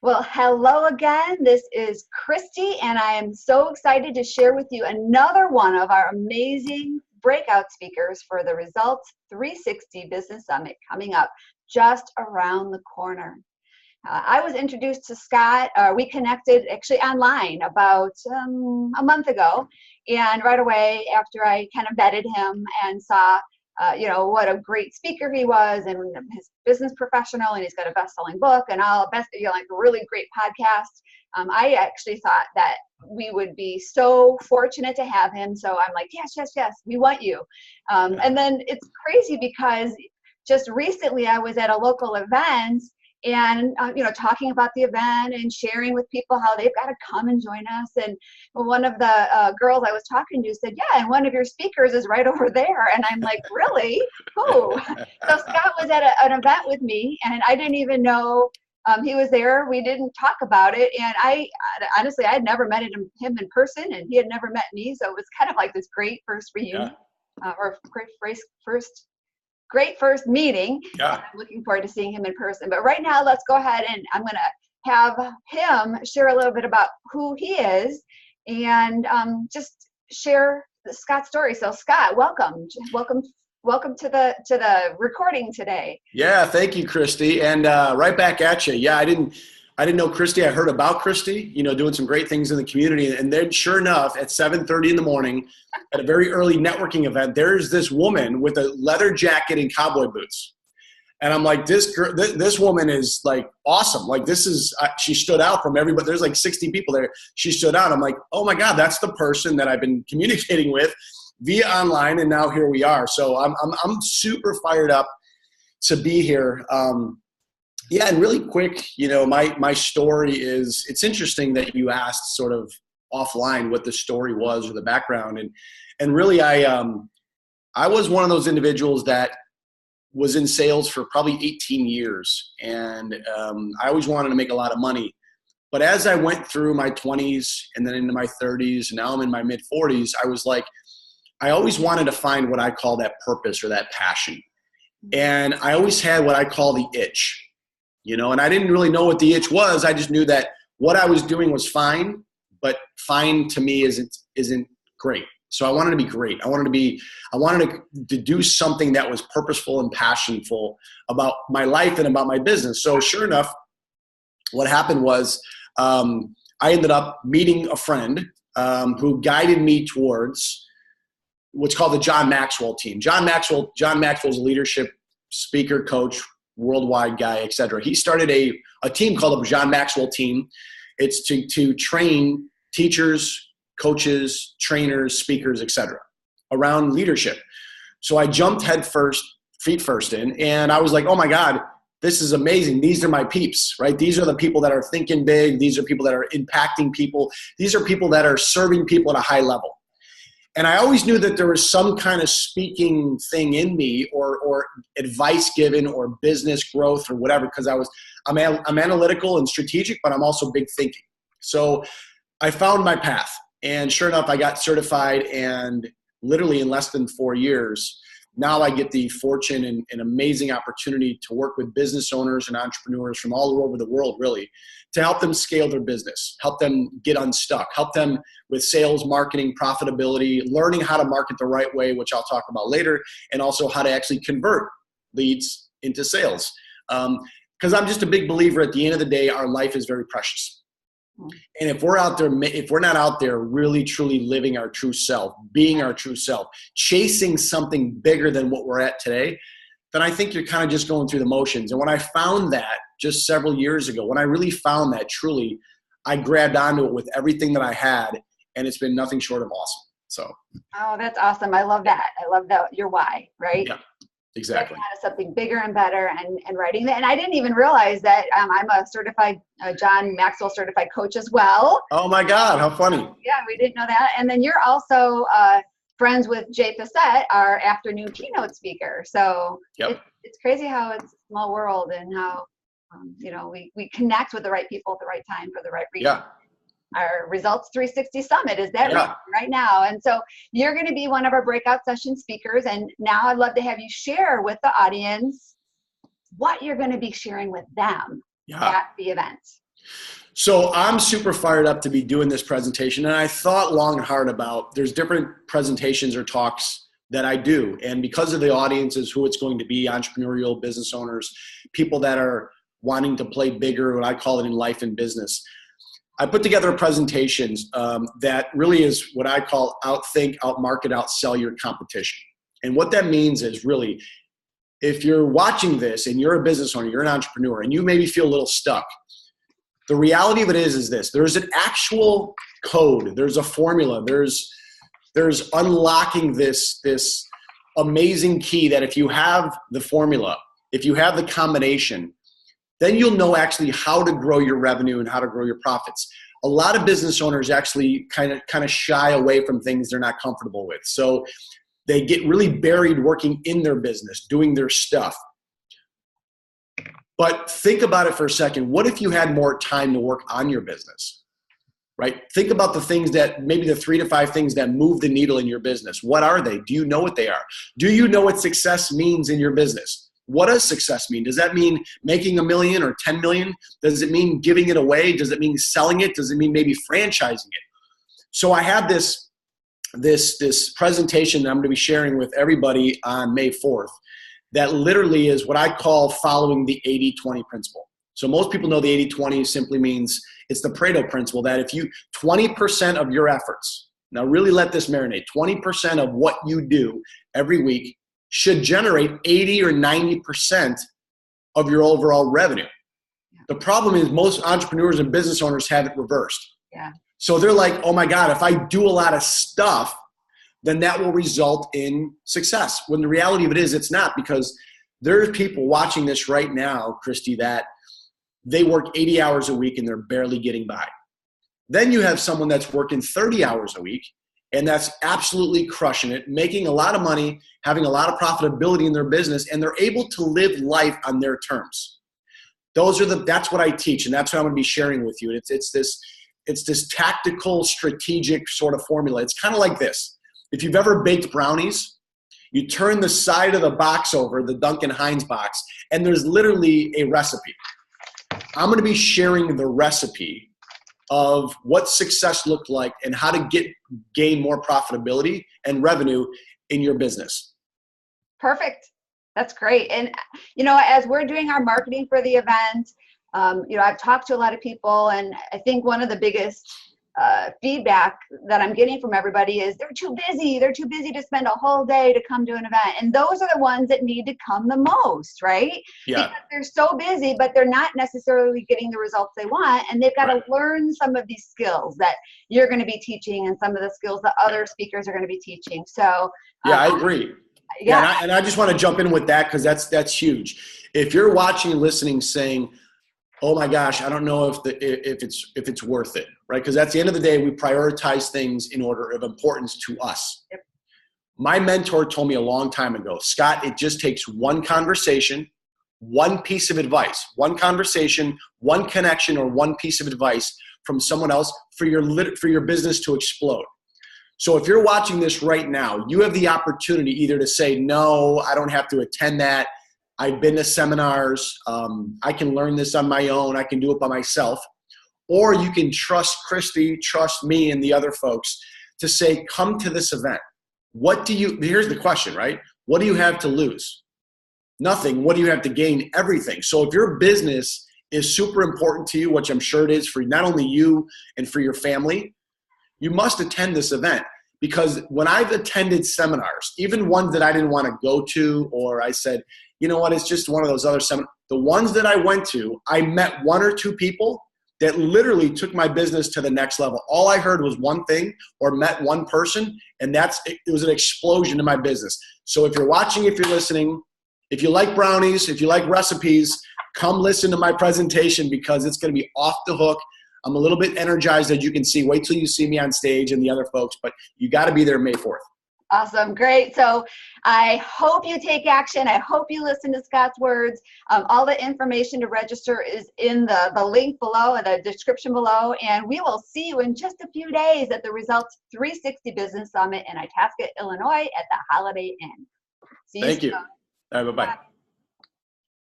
Well, hello again. This is Christie, and I am so excited to share with you another one of our amazing breakout speakers for the Results 360 Business Summit coming up just around the corner. I was introduced to Scott. We connected actually online about a month ago, and right away after I kind of vetted him and saw what a great speaker he was, and his business professional, and he's got a best-selling book and all like a really great podcast. I actually thought that we would be so fortunate to have him. So I'm like, yes, we want you. And then it's crazy because just recently I was at a local event and talking about the event and sharing with people how they've got to come and join us. And one of the girls I was talking to said, yeah, and one of your speakers is right over there. And I'm like, really? Who? So Scott was at an event with me, and I didn't even know he was there. We didn't talk about it. And I honestly had never met him in person, and he had never met me. So it was kind of like this great first reunion, or great first meeting. Yeah. I'm looking forward to seeing him in person. But right now, let's go ahead and I'm going to have him share a little bit about who he is and just share Scott's story. So Scott, welcome to the recording today. Yeah, thank you, Christy. And right back at you. Yeah, I didn't know Christy. I heard about Christy, doing some great things in the community. And then sure enough, at 7:30 in the morning, at a very early networking event, there's this woman with a leather jacket and cowboy boots. And I'm like, this woman is like awesome. Like she stood out from everybody. There's like 60 people there. She stood out. I'm like, oh my God, that's the person that I've been communicating with via online. And now here we are. So I'm super fired up to be here. Yeah, and really quick, my story is, it's interesting that you asked sort of offline what the story was or the background. And really I was one of those individuals that was in sales for probably 18 years. And I always wanted to make a lot of money. But as I went through my 20s and then into my 30s, and now I'm in my mid 40s, I was like, I always wanted to find what I call that purpose or that passion. And I always had what I call the itch. And I didn't really know what the itch was. I just knew that what I was doing was fine, but fine to me isn't great. So I wanted to be great. I wanted to do something that was purposeful and passionful about my life and about my business. So sure enough, what happened was I ended up meeting a friend who guided me towards what's called the John Maxwell team. John Maxwell's a leadership speaker, coach, worldwide guy, et cetera. He started a team called the John Maxwell team. It's to train teachers, coaches, trainers, speakers, et cetera, around leadership. So I jumped feet first in, and I was like, oh my God, this is amazing. These are my peeps, right? These are the people that are thinking big. These are people that are impacting people. These are people that are serving people at a high level. And I always knew that there was some kind of speaking thing in me or advice given or business growth or whatever, because I'm analytical and strategic, but I'm also big thinking. So I found my path. And sure enough, I got certified, and literally in less than 4 years, now I get the fortune and amazing opportunity to work with business owners and entrepreneurs from all over the world, really, to help them scale their business, help them get unstuck, help them with sales, marketing, profitability, learning how to market the right way, which I'll talk about later, and also how to actually convert leads into sales. Because I'm just a big believer, at the end of the day, our life is very precious. And if we're not out there really truly living our true self, being our true self, chasing something bigger than what we're at today, then I think you're kind of just going through the motions. And when I found that just several years ago, when I really found that truly, I grabbed onto it with everything that I had, and it's been nothing short of awesome. So. Oh, that's awesome. I love that. I love that. Your why, right? Yeah. Exactly. Something bigger and better and writing that. And I didn't even realize that I'm a certified John Maxwell certified coach as well. Oh my God, how funny. Yeah, we didn't know that. And then you're also friends with Jay Fassett, our afternoon keynote speaker. So it's crazy how it's a small world and how, we connect with the right people at the right time for the right reason. Yeah. Our Results 360 Summit is that right now. And so you're going to be one of our breakout session speakers. And now I'd love to have you share with the audience what you're going to be sharing with them at the event. So I'm super fired up to be doing this presentation, and I thought long and hard about, there's different presentations or talks that I do, and because of the audiences, who it's going to be, entrepreneurial business owners, people that are wanting to play bigger, what I call it in life and business, I put together presentations that really is what I call outthink, outmarket, outsell your competition. And what that means is really, if you're watching this and you're a business owner, you're an entrepreneur, and you maybe feel a little stuck, the reality of it is this: there's an actual code, there's a formula, there's unlocking this amazing key that if you have the formula, if you have the combination, then you'll know actually how to grow your revenue and how to grow your profits. A lot of business owners actually kind of shy away from things they're not comfortable with. So they get really buried working in their business, doing their stuff. But think about it for a second. What if you had more time to work on your business, right? Think about the things that, maybe the 3 to 5 things that move the needle in your business. What are they? Do you know what they are? Do you know what success means in your business? What does success mean? Does that mean making $1 million or 10 million? Does it mean giving it away? Does it mean selling it? Does it mean maybe franchising it? So I have this presentation that I'm going to be sharing with everybody on May 4th. That literally is what I call following the 80-20 principle. So most people know the 80-20 simply means, it's the Pareto principle, that if you 20% of your efforts, now really let this marinate, 20% of what you do every week should generate 80 or 90% of your overall revenue. The problem is most entrepreneurs and business owners have it reversed. Yeah. So they're like, oh my God, if I do a lot of stuff, then that will result in success. When the reality of it is, it's not, because there's people watching this right now, Christie, that they work 80 hours a week and they're barely getting by. Then you have someone that's working 30 hours a week and that's absolutely crushing it, making a lot of money, having a lot of profitability in their business, and they're able to live life on their terms. That's what I teach, and that's what I'm going to be sharing with you. It's this tactical, strategic sort of formula. It's kind of like this. If you've ever baked brownies, you turn the side of the box over, the Duncan Hines box, and there's literally a recipe. I'm going to be sharing the recipe of what success looked like and how to gain more profitability and revenue in your business. Perfect. That's great. And, as we're doing our marketing for the event, I've talked to a lot of people, and I think one of the biggest feedback that I'm getting from everybody is they're too busy. They're too busy to spend a whole day to come to an event. And those are the ones that need to come the most, right? Yeah. Because they're so busy, but they're not necessarily getting the results they want. And they've got to learn some of these skills that you're going to be teaching and some of the skills that other speakers are going to be teaching. So yeah, I agree. Yeah. And I just want to jump in with that, because that's huge. If you're watching and listening saying, oh my gosh, I don't know if it's worth it, right? Because at the end of the day, we prioritize things in order of importance to us. Yep. My mentor told me a long time ago, Scott, it just takes one conversation, one piece of advice, one conversation, one connection, or one piece of advice from someone else for your business to explode. So if you're watching this right now, you have the opportunity either to say, no, I don't have to attend that. I've been to seminars. I can learn this on my own. I can do it by myself. Or you can trust Christie, trust me and the other folks to say, come to this event. Here's the question, right? What do you have to lose? Nothing. What do you have to gain? Everything. So if your business is super important to you, which I'm sure it is for not only you and for your family, you must attend this event. Because when I've attended seminars, even ones that I didn't want to go to, or I said, you know what, it's just one of those other seminars. The ones that I went to, I met 1 or 2 people that literally took my business to the next level. All I heard was one thing or met one person, and it was an explosion in my business. So if you're watching, if you're listening, if you like brownies, if you like recipes, come listen to my presentation, because it's going to be off the hook. I'm a little bit energized, as you can see. Wait till you see me on stage and the other folks, but you got to be there May 4th. Awesome. Great. So I hope you take action. I hope you listen to Scott's words. All the information to register is in the link below, in the description below. And we will see you in just a few days at the Results 360 Business Summit in Itasca, Illinois at the Holiday Inn. See you soon. Thank you. All right, bye-bye.